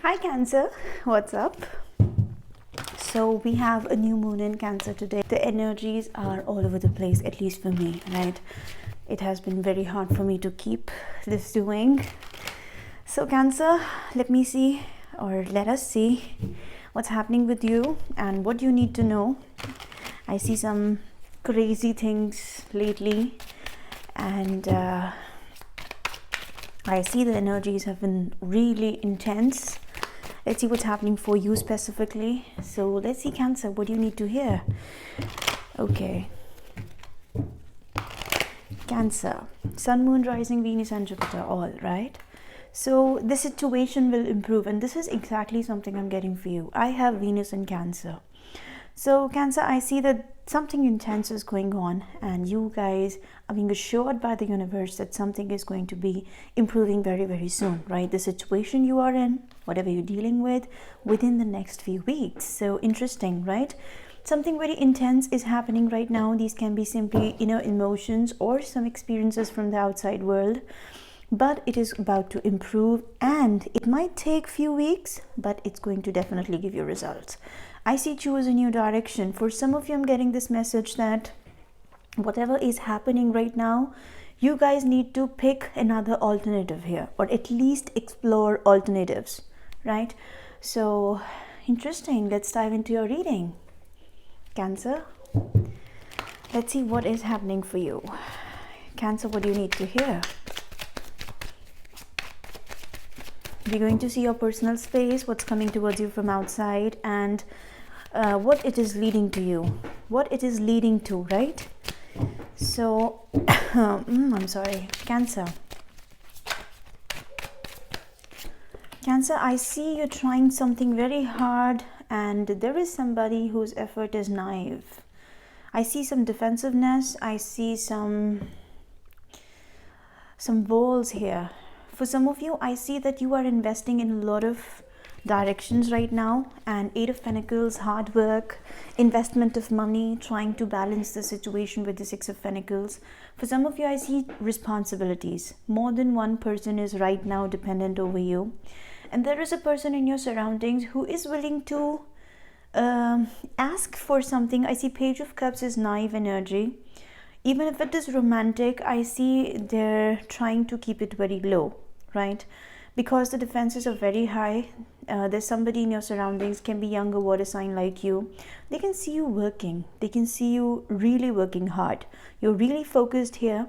Hi Cancer, what's up? So we have a new moon in Cancer today. The energies are all over the place, at least for me, right? It has been very hard for me to keep this doing. So Cancer, let me see, or let us see what's happening with you and what you need to know. I see some crazy things lately, and I see the energies have been really intense. Let's see what's happening for you specifically. So let's see Cancer, what do you need to hear? Okay. Cancer, Sun, Moon, Rising, Venus and Jupiter, all right. So the situation will improve, and this is exactly something I'm getting for you. I have Venus in Cancer. So Cancer, I see that something intense is going on, and you guys are being assured by the universe that something is going to be improving very, very soon, right? The situation you are in, whatever you're dealing with, within the next few weeks. So interesting, right? Something very intense is happening right now. These can be simply inner emotions or some experiences from the outside world, but it is about to improve, and it might take few weeks, but it's going to definitely give you results. I see choose a new direction. For some of you, I'm getting this message that whatever is happening right now, you guys need to pick another alternative here, or at least explore alternatives, right? So interesting. Let's dive into your reading, Cancer. Let's see what is happening for you. Cancer, what do you need to hear? We're going to see your personal space, what's coming towards you from outside, and what it is leading to you, what it is leading to, right? So I'm sorry, Cancer, I see you trying something very hard, and there is somebody whose effort is naive. I see some defensiveness. I see some walls here. For some of you, I see that you are investing in a lot of directions right now, and Eight of Pentacles, hard work, investment of money, trying to balance the situation with the Six of Pentacles. For some of you, I see responsibilities. More than one person is right now dependent over you, and there is a person in your surroundings who is willing to ask for something. I see Page of Cups is naive energy. Even if it is romantic, I see they're trying to keep it very low, right? Because the defenses are very high. There's somebody in your surroundings, can be younger water sign like you. They can see you working. They can see you really working hard. You're really focused here.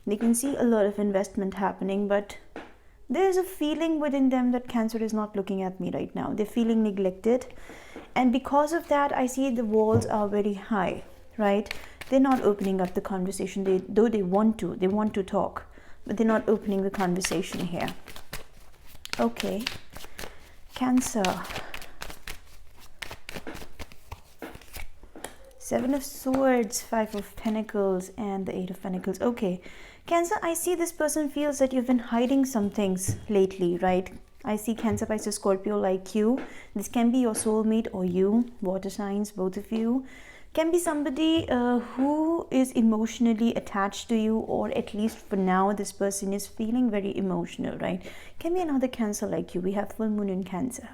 They can see a lot of investment happening, but there's a feeling within them that Cancer is not looking at me right now. They're feeling neglected. And because of that, I see the walls are very high, right? They're not opening up the conversation, though they want to talk, but they're not opening the conversation here. Okay, Cancer, Seven of Swords, Five of Pentacles, and the Eight of Pentacles. Okay, Cancer, I see this person feels that you've been hiding some things lately, right? I see Cancer, Pisces, Scorpio like you. This can be your soulmate or you, water signs, both of you. Can be somebody who is emotionally attached to you, or at least for now this person is feeling very emotional, right? Can be another Cancer like you. We have full moon in Cancer.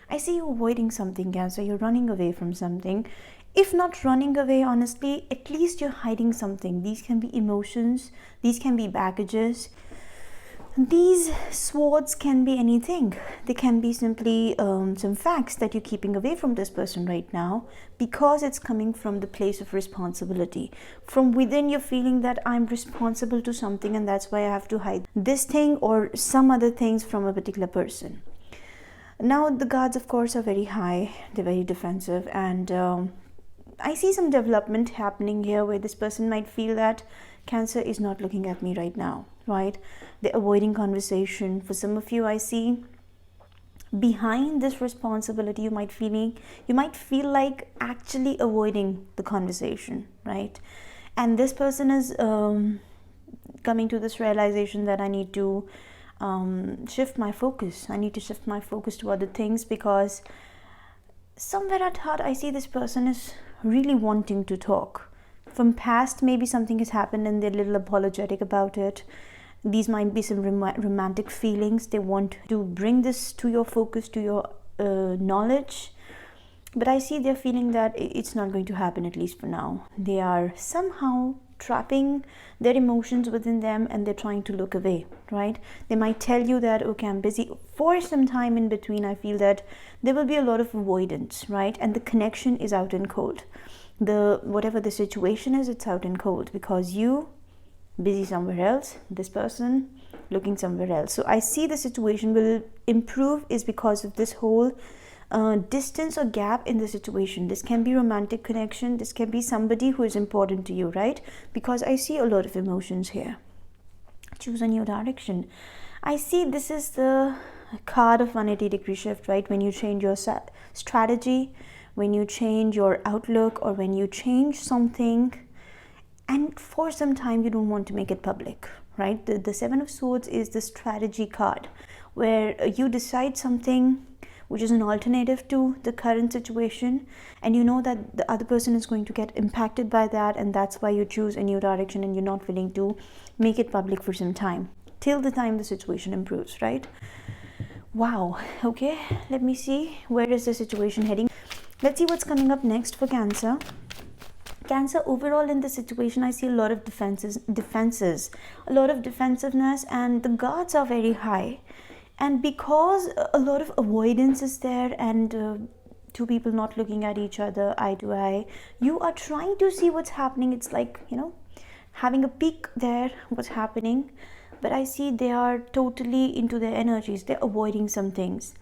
I see you avoiding something, Cancer. You're running away from something. If not running away, honestly, at least you're hiding something. These can be emotions, these can be baggages. These swords can be anything. They can be simply some facts that you're keeping away from this person right now, because it's coming from the place of responsibility. From within, you're feeling that I'm responsible to something, and that's why I have to hide this thing or some other things from a particular person. Now, the guards, of course, are very high. They're very defensive, and I see some development happening here where this person might feel that Cancer is not looking at me right now, right? They're avoiding conversation. For some of you, I see behind this responsibility, you might feel like actually avoiding the conversation, right? And this person is coming to this realization that I need to shift my focus. I need to shift my focus to other things, because somewhere at heart, I see this person is really wanting to talk. From past, maybe something has happened and they're a little apologetic about it, These might be some romantic feelings. They want to bring this to your focus, to your knowledge. But I see they're feeling that it's not going to happen, at least for now. They are somehow trapping their emotions within them, and they're trying to look away, right? They might tell you that, okay, I'm busy. For some time in between, I feel that there will be a lot of avoidance, right? And the connection is out in cold. Whatever the situation is, it's out in cold, because you busy somewhere else, this person looking somewhere else. So I see the situation will improve is because of this whole distance or gap in the situation. This can be romantic connection, this can be somebody who is important to you, right? Because I see a lot of emotions here. Choose a new direction. I see this is the card of 180-degree shift, right? When you change your strategy, when you change your outlook, or when you change something, and for some time you don't want to make it public, right? The Seven of Swords is the strategy card, where you decide something which is an alternative to the current situation, and you know that the other person is going to get impacted by that, and that's why you choose a new direction, and you're not willing to make it public for some time, till the time the situation improves, right? Wow. Okay, let me see, where is the situation heading? Let's see what's coming up next for Cancer. Cancer, overall in the situation, I see a lot of defenses, a lot of defensiveness, and the guards are very high. And because a lot of avoidance is there, and two people not looking at each other eye to eye, you are trying to see what's happening. It's like, having a peek there, what's happening. But I see they are totally into their energies. They're avoiding some things.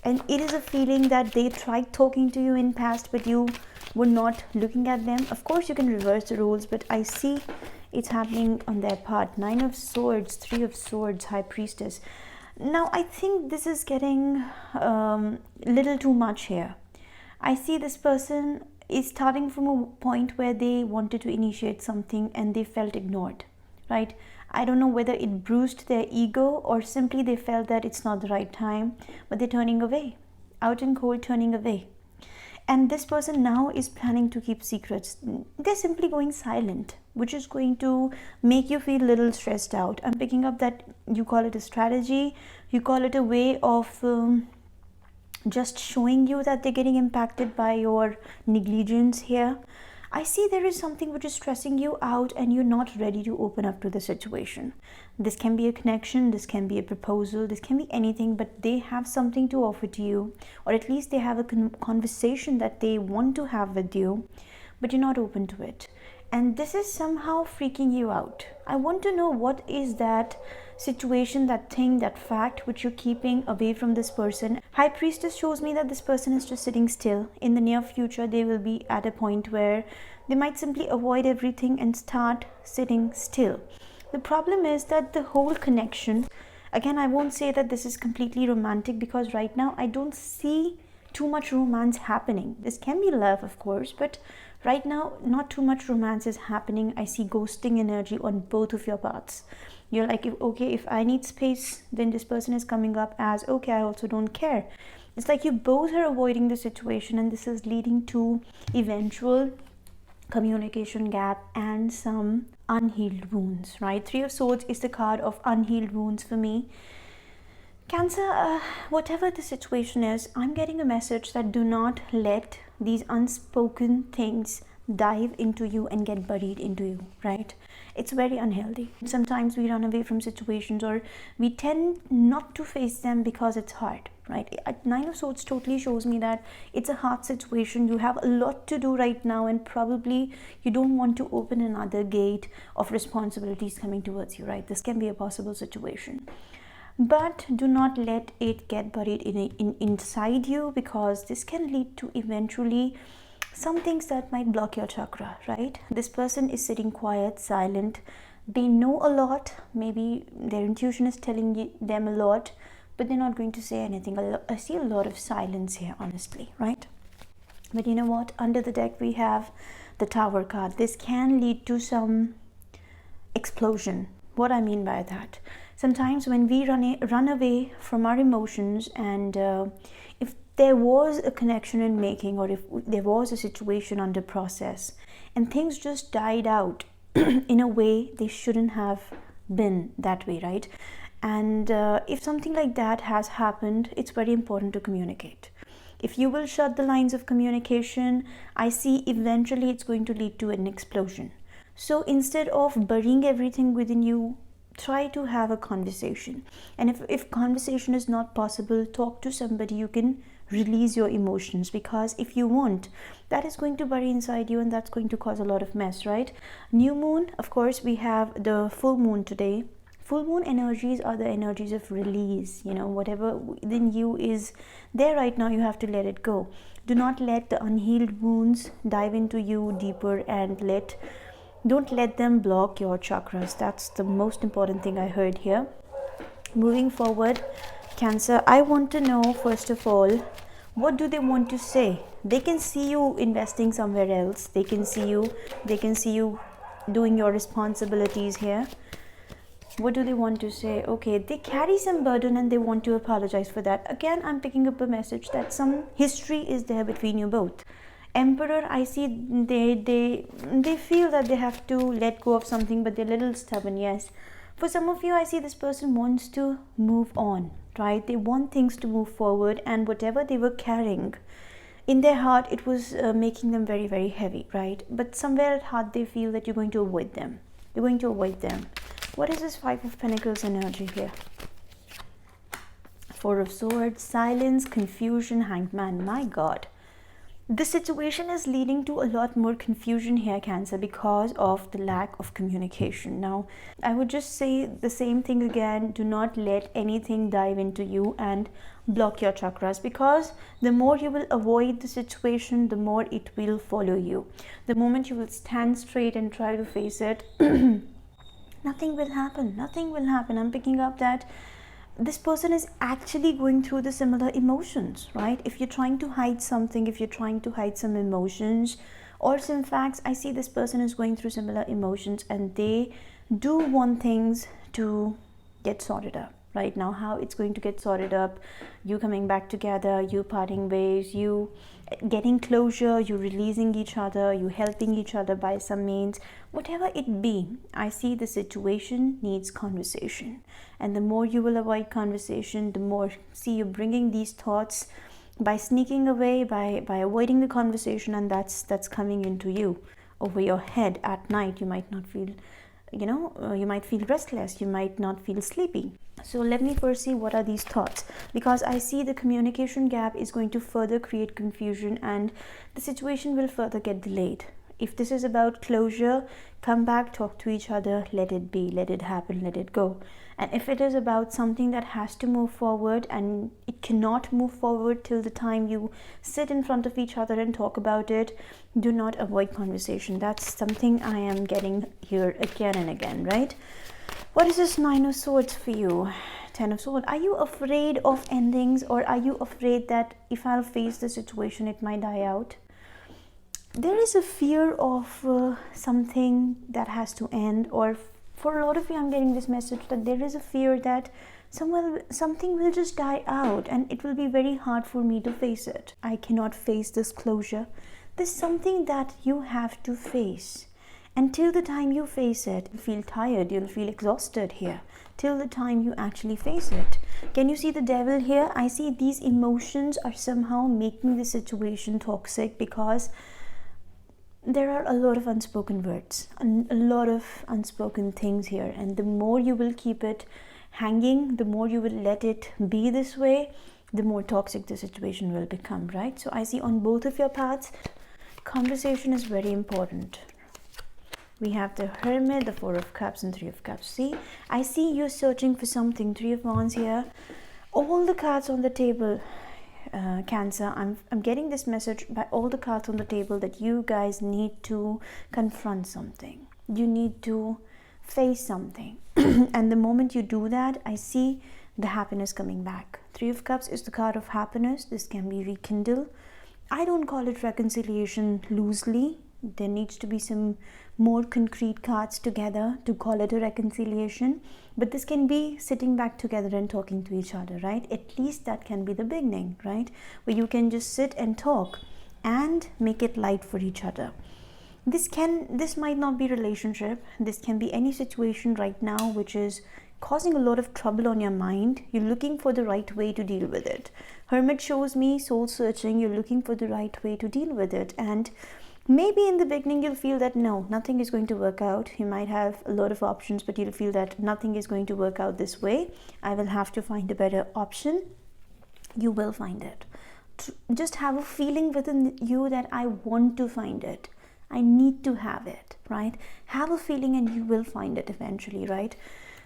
And it is a feeling that they tried talking to you in past, but you were not looking at them. Of course, you can reverse the roles, but I see it's happening on their part. 9 of Swords, 3 of Swords, High Priestess. Now, I think this is getting little too much here. I see this person is starting from a point where they wanted to initiate something and they felt ignored, right? I don't know whether it bruised their ego, or simply they felt that it's not the right time, but they're turning away, out in cold, turning away. And this person now is planning to keep secrets. They're simply going silent, which is going to make you feel a little stressed out. I'm picking up that you call it a strategy, you call it a way of just showing you that they're getting impacted by your negligence here. I see there is something which is stressing you out, and you're not ready to open up to the situation. This can be a connection, this can be a proposal, this can be anything, but they have something to offer to you, or at least they have a conversation that they want to have with you, but you're not open to it. And this is somehow freaking you out. I want to know what is that situation, that thing, that fact which you're keeping away from this person. High Priestess shows me that this person is just sitting still. In the near future, they will be at a point where they might simply avoid everything and start sitting still. The problem is that the whole connection, again, I won't say that this is completely romantic, because right now I don't see too much romance happening. This can be love, of course, but right now not too much romance is happening. I see ghosting energy on both of your parts. You're like, okay, if I need space, then this person is coming up as, okay, I also don't care. It's like you both are avoiding the situation, and this is leading to eventual communication gap and some unhealed wounds, right? 3 of Swords is the card of unhealed wounds for me. Cancer, whatever the situation is, I'm getting a message that do not let these unspoken things dive into you and get buried into you, right? It's very unhealthy. Sometimes we run away from situations, or we tend not to face them because it's hard, right? 9 of Swords totally shows me that it's a hard situation. You have a lot to do right now, and probably you don't want to open another gate of responsibilities coming towards you, right? This can be a possible situation. But do not let it get buried inside you, because this can lead to eventually some things that might block your chakra, right? This person is sitting quiet, silent. They know a lot. Maybe their intuition is telling them a lot, but they're not going to say anything. I see a lot of silence here, honestly, right? But you know what? Under the deck, we have the Tower card. This can lead to some explosion. What I mean by that? Sometimes when we run away from our emotions, and if there was a connection in making, or if there was a situation under process and things just died out, in a way they shouldn't have been that way, right? And if something like that has happened, it's very important to communicate. If you will shut the lines of communication, I see eventually it's going to lead to an explosion. So instead of burying everything within you, try to have a conversation. And if conversation is not possible, talk to somebody you can release your emotions, because if you won't, that is going to bury inside you and that's going to cause a lot of mess, right? New moon, of course, we have the full moon today. Full moon energies are the energies of release. Whatever within you is there right now, you have to let it go. Do not let the unhealed wounds dive into you deeper, and don't let them block your chakras. That's the most important thing I heard here. Moving forward, Cancer, I want to know, first of all, what do they want to say? They can see you investing somewhere else. They can see you doing your responsibilities here. What do they want to say? Okay, they carry some burden and they want to apologize for that. Again, I'm picking up a message that some history is there between you both. Emperor, I see they feel that they have to let go of something, but they're a little stubborn. Yes, for some of you, I see this person wants to move on, right? They want things to move forward, and whatever they were carrying in their heart, it was making them very, very heavy, right? But somewhere at heart, they feel that you're going to avoid them. What is this Five of Pentacles energy here? Four of Swords, silence, confusion, Hanged Man. My God. The situation is leading to a lot more confusion here, Cancer, because of the lack of communication. Now, I would just say the same thing again. Do not let anything dive into you and block your chakras, because the more you will avoid the situation, the more it will follow you. The moment you will stand straight and try to face it, nothing will happen. I'm picking up that this person is actually going through the similar emotions, right? If you're trying to hide something, if you're trying to hide some emotions or some facts, I see this person is going through similar emotions, and they do want things to get sorted up. Right now, how it's going to get sorted up, you coming back together, you parting ways, you getting closure, you releasing each other, you helping each other by some means, whatever it be, I see the situation needs conversation. And the more you will avoid conversation, the more, see, you're bringing these thoughts by sneaking away, by avoiding the conversation, and that's coming into you over your head at night. You might not feel, you might feel restless, you might not feel sleepy. So let me first see what are these thoughts, because I see the communication gap is going to further create confusion and the situation will further get delayed. If this is about closure, come back, talk to each other, let it be, let it happen, let it go. And if it is about something that has to move forward and it cannot move forward till the time you sit in front of each other and talk about it, do not avoid conversation. That's something I am getting here again and again, right? What is this Nine of Swords for you? Ten of Swords. Are you afraid of endings, or are you afraid that if I'll face the situation, it might die out? There is a fear of something that has to end, or for a lot of you, I'm getting this message that there is a fear that something will just die out and it will be very hard for me to face it. I cannot face this closure. There's something that you have to face. Until the time you face it, you'll feel tired, you'll feel exhausted here. Till the time you actually face it. Can you see the devil here? I see these emotions are somehow making the situation toxic, because there are a lot of unspoken words, a lot of unspoken things here. And the more you will keep it hanging, the more you will let it be this way, the more toxic the situation will become, right? So I see on both of your paths, conversation is very important. We have the Hermit, the Four of Cups, and Three of Cups. See, I see you're searching for something. Three of Wands here. All the cards on the table, Cancer, I'm getting this message by all the cards on the table that you guys need to confront something. You need to face something. And the moment you do that, I see the happiness coming back. Three of Cups is the card of happiness. This can be rekindled. I don't call it reconciliation loosely. There needs to be some more concrete cards together to call it a reconciliation, but this can be sitting back together and talking to each other, right? At least that can be the beginning, right? Where you can just sit and talk and make it light for each other. This might not be relationship. This can be any situation right now which is causing a lot of trouble on your mind. You're looking for the right way to deal with it. Hermit shows me soul searching. You're looking for the right way to deal with it, and maybe in the beginning you'll feel that no, nothing is going to work out. You might have a lot of options, but you'll feel that nothing is going to work out this way. I will have to find a better option. You will find it. Just have a feeling within you that I want to find it. I need to have it, right? Have a feeling and you will find it eventually, right?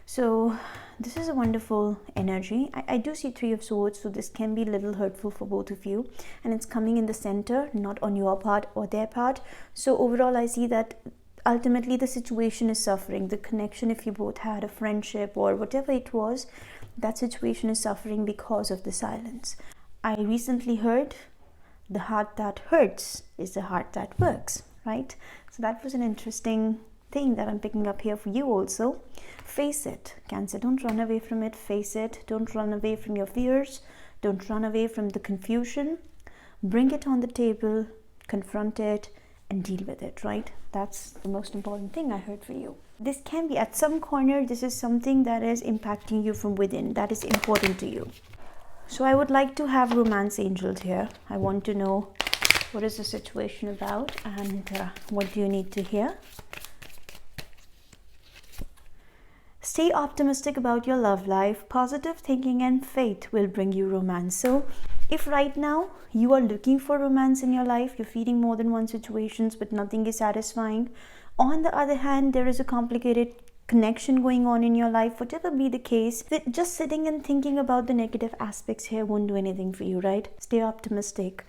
So this is a wonderful energy. I do see Three of Swords, so this can be a little hurtful for both of you, and it's coming in the center, not on your part or their part. So overall I see that ultimately the situation is suffering. The connection, if you both had a friendship or whatever it was, that situation is suffering because of the silence. I recently heard the heart that hurts is the heart that works, right? So that was an interesting thing that I'm picking up here for you also. Face it, Cancer. Don't run away from it. Face it. Don't run away from your fears. Don't run away from the confusion. Bring it on the table, confront it, and deal with it, right? That's the most important thing I heard for you. This can be at some corner, this is something that is impacting you from within, that is important to you. So I would like to have romance angels here. I want to know what is the situation about, and what do you need to hear. Stay optimistic about your love life. Positive thinking and faith will bring you romance. So if right now you are looking for romance in your life, you're feeling more than one situations but nothing is satisfying. On the other hand, there is a complicated connection going on in your life, whatever be the case, just sitting and thinking about the negative aspects here won't do anything for you, right? Stay optimistic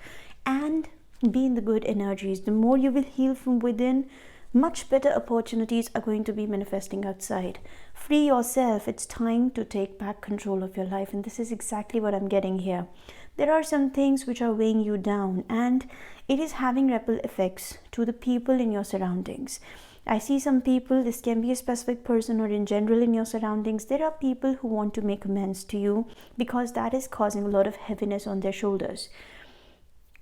and be in the good energies. The more you will heal from within, much better opportunities are going to be manifesting outside. Free yourself. It's time to take back control of your life, and this is exactly what I'm getting here. There are some things which are weighing you down, and it is having ripple effects to the people in your surroundings. I see some people, this can be a specific person or in general in your surroundings, there are people who want to make amends to you because that is causing a lot of heaviness on their shoulders.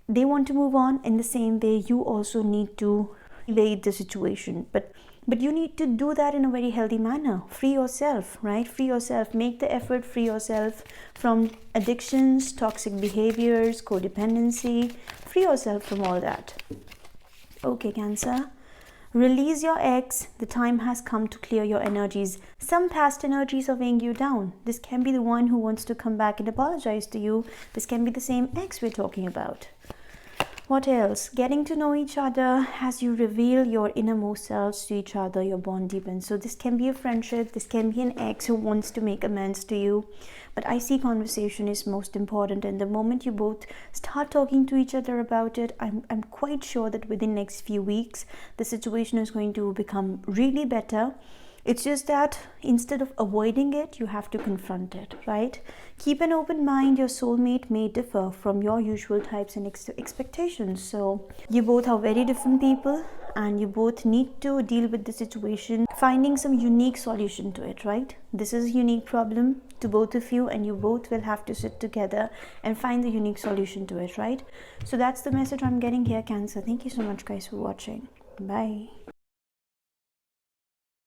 They want to move on. In the same way, you also need to evade the situation, but you need to do that in a very healthy manner. Free yourself, right? Free yourself. Make the effort. Free yourself from addictions, toxic behaviors, codependency. Free yourself from all that. Okay, Cancer. Release your ex. The time has come to clear your energies. Some past energies are weighing you down. This can be the one who wants to come back and apologize to you. This can be the same ex we're talking about. What else? Getting to know each other as you reveal your innermost selves to each other, your bond deepens. So this can be a friendship, this can be an ex who wants to make amends to you. But I see conversation is most important, and the moment you both start talking to each other about it, I'm quite sure that within next few weeks, the situation is going to become really better. It's just that instead of avoiding it, you have to confront it, right? Keep an open mind. Your soulmate may differ from your usual types and expectations. So you both are very different people, and you both need to deal with the situation, finding some unique solution to it, right? This is a unique problem to both of you, and you both will have to sit together and find the unique solution to it, right? So that's the message I'm getting here, Cancer. Thank you so much, guys, for watching. Bye.